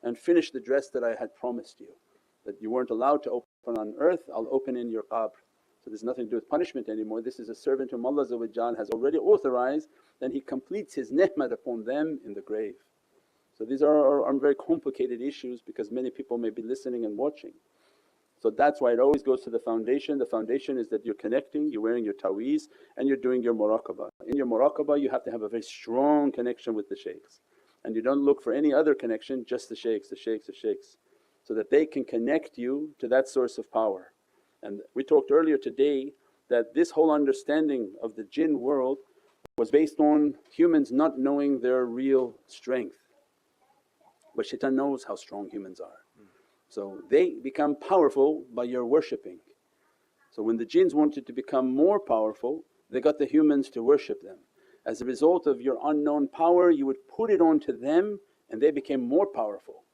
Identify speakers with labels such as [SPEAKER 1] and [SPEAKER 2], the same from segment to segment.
[SPEAKER 1] and finish the dress that I had promised you. That you weren't allowed to open on earth, I'll open in your qabr. So there's nothing to do with punishment anymore. This is a servant whom Allah has already authorized, then He completes His ni'mat upon them in the grave. So these are very complicated issues because many people may be listening and watching. So that's why it always goes to the foundation. The foundation is that you're connecting, you're wearing your taweez and you're doing your muraqabah. In your muraqabah you have to have a very strong connection with the shaykhs, and you don't look for any other connection, just the shaykhs, the shaykhs, the shaykhs, so that they can connect you to that source of power. And we talked earlier today that this whole understanding of the jinn world was based on humans not knowing their real strength, but shaitan knows how strong humans are. So they become powerful by your worshipping. So when the jinns wanted to become more powerful, they got the humans to worship them. As a result of your unknown power, you would put it onto them and they became more powerful.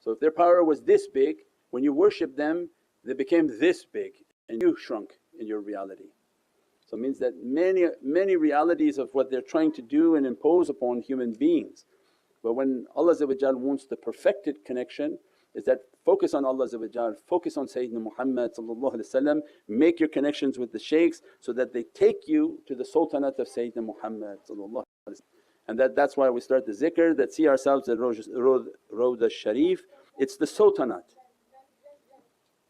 [SPEAKER 1] So if their power was this big, when you worship them they became this big and you shrunk in your reality. So it means that many realities of what they're trying to do and impose upon human beings. But when Allah wants the perfected connection, is that focus on Allah, focus on Sayyidina Muhammad, make your connections with the shaykhs so that they take you to the sultanate of Sayyidina Muhammad. And that's why we start the zikr, that see ourselves at Rawda Sharif, it's the sultanate.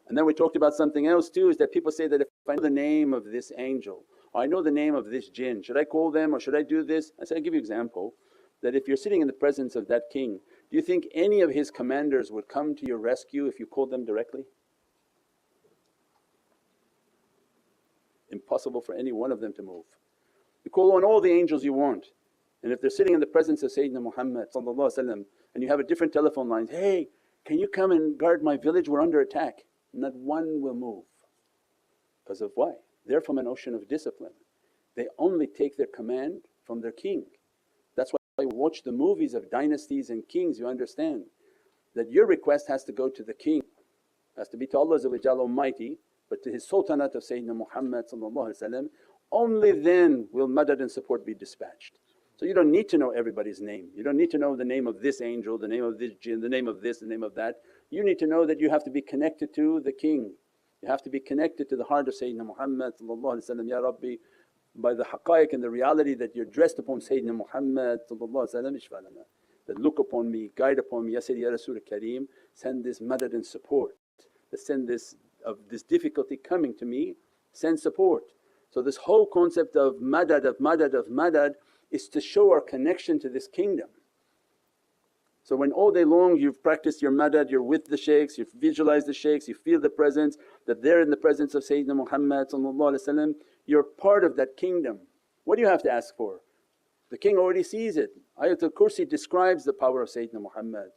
[SPEAKER 1] And then we talked about something else too, is that people say that if I know the name of this angel or I know the name of this jinn, should I call them or should I do this? I said, I'll give you an example, that if you're sitting in the presence of that king, do you think any of his commanders would come to your rescue if you called them directly? Impossible for any one of them to move. You call on all the angels you want, and if they're sitting in the presence of Sayyidina Muhammad and you have a different telephone lines, hey, can you come and guard my village, we're under attack. Not one will move. Because of why? They're from an ocean of discipline. They only take their command from their king. That's why you watch the movies of dynasties and kings, you understand that your request has to go to the king, has to be to Allah Almighty, but to His sultanate of Sayyidina Muhammad, only then will madad and support be dispatched. So you don't need to know everybody's name, you don't need to know the name of this angel, the name of this jinn, the name of this, the name of that. You need to know that you have to be connected to the king, you have to be connected to the heart of Sayyidina Muhammad, Ya Rabbi, by the haqqaiq and the reality that you're dressed upon Sayyidina Muhammad, that look upon me, guide upon me, Ya Sayyidi Ya Rasul Kareem, send this madad and support, that send this difficulty coming to me, send support. So this whole concept of madad is to show our connection to this kingdom. So when all day long you've practiced your madad, you're with the shaykhs, you visualize the shaykhs, you feel the presence, that they're in the presence of Sayyidina Muhammad, you're part of that kingdom. What do you have to ask for? The king already sees it. Ayatul Kursi describes the power of Sayyidina Muhammad.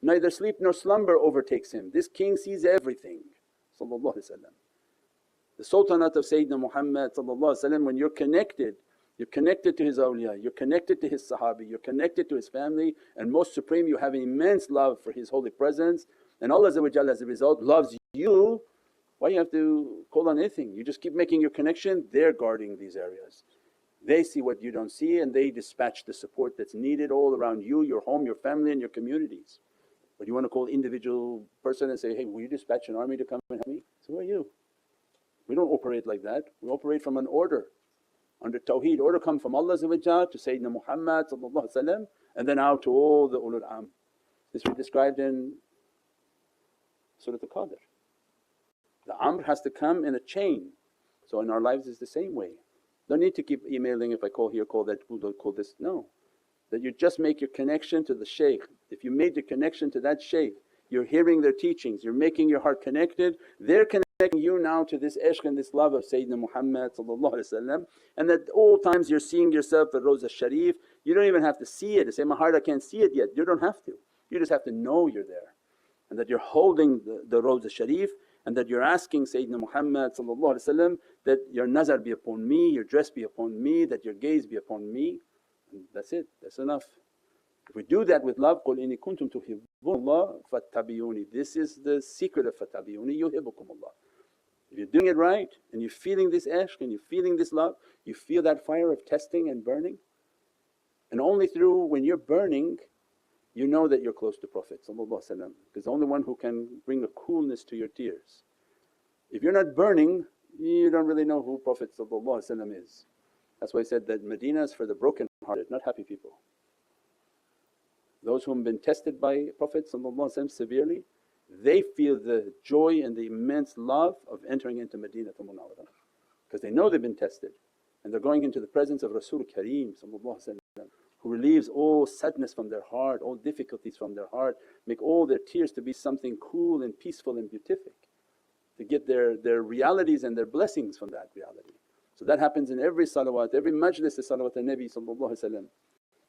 [SPEAKER 1] Neither sleep nor slumber overtakes him, this king sees everything. The sultanate of Sayyidina Muhammad, when you're connected to his awliya, you're connected to his sahabi, you're connected to his family, and most supreme you have an immense love for his holy presence, and Allah as a result loves you. Why you have to call on anything? You just keep making your connection, they're guarding these areas. They see what you don't see and they dispatch the support that's needed all around you, your home, your family and your communities. But you want to call individual person and say, hey, will you dispatch an army to come and help me? So who are you? We don't operate like that, we operate from an order. Under tawheed, order come from Allah to Sayyidina Muhammad and then out to all the ulul am. This we described in Surah Al-Qadr. The amr has to come in a chain. So in our lives is the same way. Don't need to keep emailing, if I call here, call that, call this, no. That you just make your connection to the shaykh. If you made your connection to that shaykh, you're hearing their teachings, you're making your heart connected, they're connecting you now to this ishq and this love of Sayyidina Muhammad, and at all times you're seeing yourself at Rawza Sharif. You don't even have to see it, you say, my heart I can't see it yet. You don't have to, you just have to know you're there, and that you're holding the Rawza Sharif, and that you're asking Sayyidina Muhammad that your nazar be upon me, your dress be upon me, that your gaze be upon me, and that's it, that's enough. If we do that with love, قُلْ إِنِّي كُنْتُمْ تُحِبُّونَ اللَّهَ فَاتَّبِعُونِي. This is the secret of فَاتَّبِعُونِي يُحِبُّكُمُ اللَّهُ. If you're doing it right and you're feeling this ishq and you're feeling this love, you feel that fire of testing and burning, and only through when you're burning you know that you're close to Prophet because the only one who can bring a coolness to your tears. If you're not burning, you don't really know who Prophet is. That's why he said that Medina is for the broken hearted, not happy people. Those who have been tested by Prophet severely, they feel the joy and the immense love of entering into Madinatul Munawwarah, because they know they've been tested and they're going into the presence of Rasul Kareem who relieves all sadness from their heart, all difficulties from their heart, make all their tears to be something cool and peaceful and beatific, to get their realities and their blessings from that reality. So that happens in every salawat, every majlis of salawat al-Nabi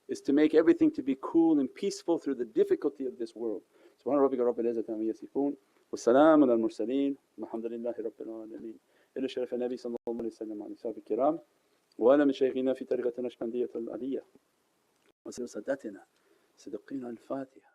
[SPEAKER 1] is to make everything to be cool and peaceful through the difficulty of this world. Subhana rabbika rabbil izzati amma yasifoon wa salaamun al mursaleen walhamdulillahi rabbil alameen. Ila sharaf al-Nabi sallallahu alayhi wa sallam wa ashabihi kiram wa ala mashaykhina fi tariqati Naqshbandiyyah al-Aliyyah wa saadatina Siddiqeen al-Fatiha.